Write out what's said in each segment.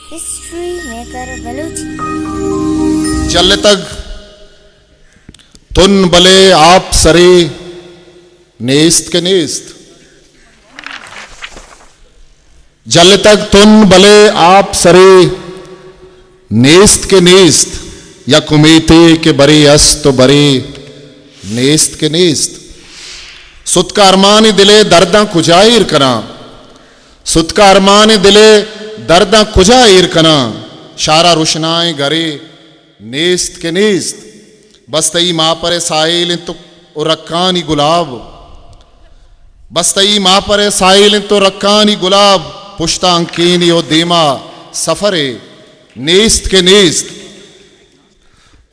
History maker Balochi चल तक तुन बले आप सरे नेस्त के नेस्त, जल तक तुन बले आप सरे नेस्त के नेस्त, या कुमेते के बरे अस्त बरे नेस्त के नेस्त। सुत का अरमान दिले दर्दा कुजाइर कना, सुत का अरमान दिले दर्दा कुजाइर कना, शारा रुशनाए गरे नेस्त के नेस्त। बस्तई माँ पर साइल तो रक्कानी गुलाब, बस्तई माँ पर साइल तो रक्कानी गुलाब, पुश्ता अंकीनी ओ देमा सफरे नेस्त के नेस्त।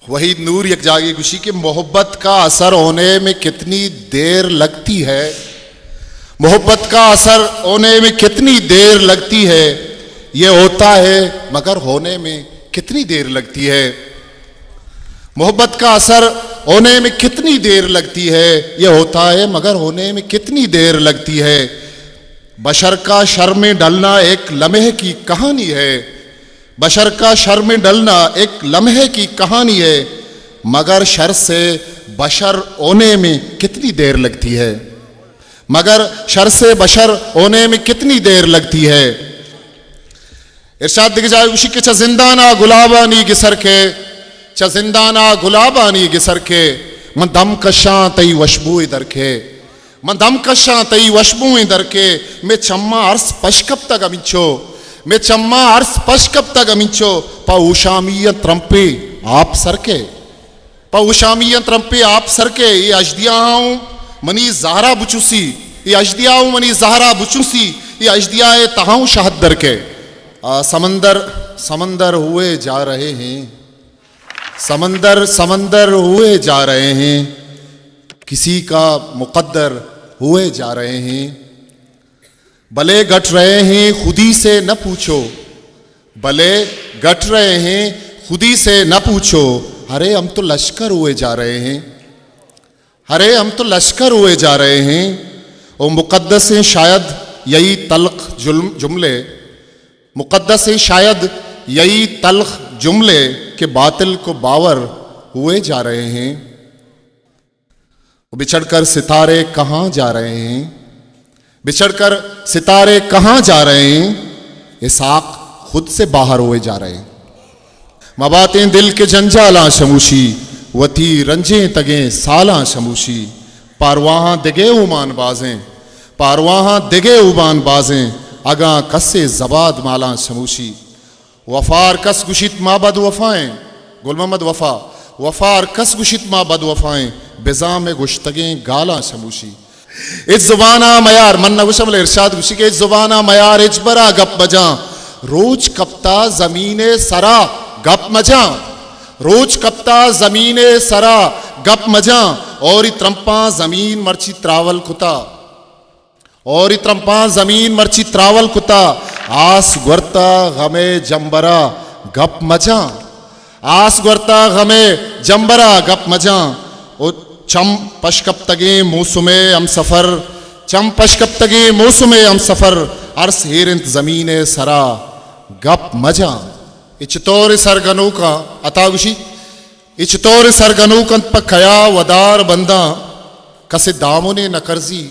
वही नूर एक जागी खुशी के मोहब्बत का असर होने में कितनी देर लगती है, मोहब्बत का असर होने में कितनी देर लगती है, ये होता है मगर होने में कितनी देर लगती है। मोहब्बत का असर होने में कितनी देर लगती है, ये होता है मगर होने में कितनी देर लगती है। बशर का शर में डलना एक लम्हे की कहानी है, बशर का शर में डलना एक लम्हे की कहानी है, मगर शर से बशर होने में कितनी देर लगती है, मगर शर से बशर होने में कितनी देर लगती है। इरशाद दिख जाए उसी के च जिंदाना गुलाबानी गिसर के, च जिंदाना गुलाबानी गिसर के, मन दम कशा तई वशबू इधर के, मन दम कशा तई वशबू इधर के, मैं चम्मा अर्स पशकब तक अमिचो, मैं चम्मा अर्स पशकब तक अमिचो, पाउशामियत त्रंपे आप सरके, पाउशामियत त्रंपे आप सरके। ये अजदिया हूं मनी जहरा बुचूसी, ये अजदिया हूं मनी जहरा बुचूसी, ये अजदिया तहाऊं शहदर के। समंदर समंदर हुए जा रहे हैं, समंदर समंदर हुए जा रहे हैं, किसी का मुकद्दर हुए जा रहे हैं। भले गट रहे हैं खुदी से न पूछो, भले गट रहे हैं खुदी से न पूछो, अरे हम तो लश्कर हुए जा रहे हैं, अरे हम तो लश्कर हुए जा रहे हैं। वो मुकद्दस हैं शायद यही तल्ख जुमले, मुकद्दस हैं शायद यही तल्ख जुमले के बातिल को बावर हुए जा रहे हैं। बिछड़कर सितारे कहाँ जा रहे हैं, बिछड़कर सितारे कहाँ जा रहे हैं, इसाक खुद से बाहर हुए जा रहे हैं। मबातें दिल के जंजाला शमूशी, वती रंजे तगे साला शमूशी, पारवाहा दिगे उमान बाजें, पारवाहा दिगे उबान बाजें, अगा कस्से जबाद माला शमूशी। वफार कस गुशित माबद वफाएं, गुल मोहम्मद वफा, वफार कस गुशित माबद वफाएं, बिजा में गुश्तगें गाला शमूशी। इस जुबाना मयार मन्ना गुशमल इरशाद गुशी के, इस जुबाना मयार इजबरा गप बजा, रोज कप्ता जमीने सरा गप मजा, रोज कप्ता जमीने सरा गप मजा, और त्रंपा जमीन मर्ची त्रावल कुता, और त्रंपा जमीन मर्ची त्रावल कुता, आस गुरता गमे जंबरा गप मजा, आस गुरता गमे जंबरा गप मजा। ओ चम पशकब तगे मौसुमे हम सफर, चम पशकब तगे मौसुमे हम सफर, अर्स हेरंत जमीने सरा गप मजा। इचतौर सरगनू का अतागुशी, इचतौर सरगनू कंत पखया वदार बंदा, कसे दामोने नकर्जी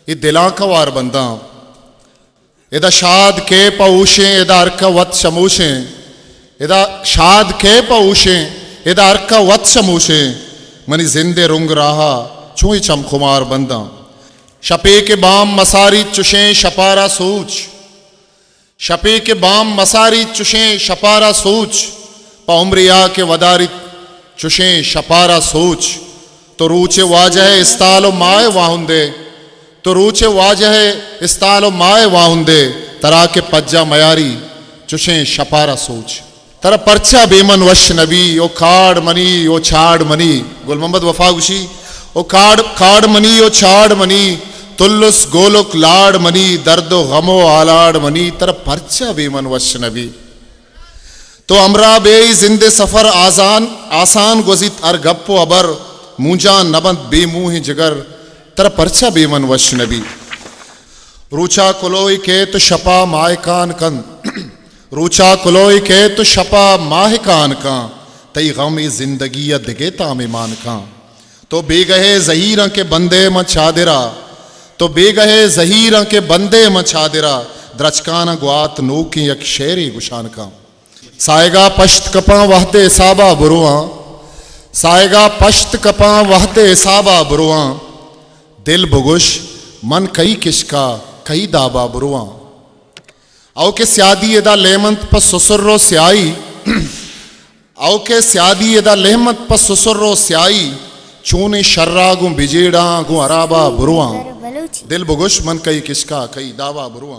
ये दिला का वार बंदा। इदा शाद के पऊशे इदा अर्का वत शमूशे, इदा शाद के पऊशे इदा अर्का वत शमूशे, मनी जिंदे रुंग रहा छुई चम खुमार बंदा। शपे के बाम मसारी चुशे शपारा सोच, शपे के बाम मसारी चुशे शपारा सोच, पउमरिया के वदारित चुशे शपारा सोच। तो रूचे वाजह इस्तालो माए वाहुंदे, तो रूचे वाजह इस्तालो माए वाहुंदे, तरा के पज्जा मयारी चुशे शपारा सोच। तरा परचा बेमन वश नबी, ओ खाड़ मनी ओ छाड़ मनी, गुल मोहम्मद वफा गुशी, ओ खाड़ मनी ओ छाड़ मनी, तुल्लुस गोलुक लाड़ मनी, दर्दो गमो आलाड़ मनी, तर परचा बेमन वश नबी। तो अमरा बे जिंदे सफर आसान आसान गुजित अर गप्पो अबर, मूंजा नबंद बेमुह जिगर, तर परचा बेमन वश नबी। रूचा कुलोई के तो शपा मायकान कंद, रूचा कुलोई के तो शपा माह कान का तई गम जिंदगी दिगे ताम मान का तो बेगहे जहीर के बंदे मछादिरा तो बेगहे जहीर के बंदे मछादिरा द्रचकान ग्वात नो की यक शेरी गुशान का साएगा पश्त कपा वहते साबा बुरुआ साएगा पश्त कपा वहते साबा बुरुआ दिल बुगुश मन कई किसका कई दाबा बुरुआ आओ के स्यादी एदा लेमंत पर सुसुर्रो स्याई आओ के स्यादी एदा लेमंत पर सुसुर्रो स्याई चूने शर्रा गु बिजेड़ा गु अराबा बुरुआ कर बलूची दिल बुगुश मन कई किसका कई दावा बुरुआ।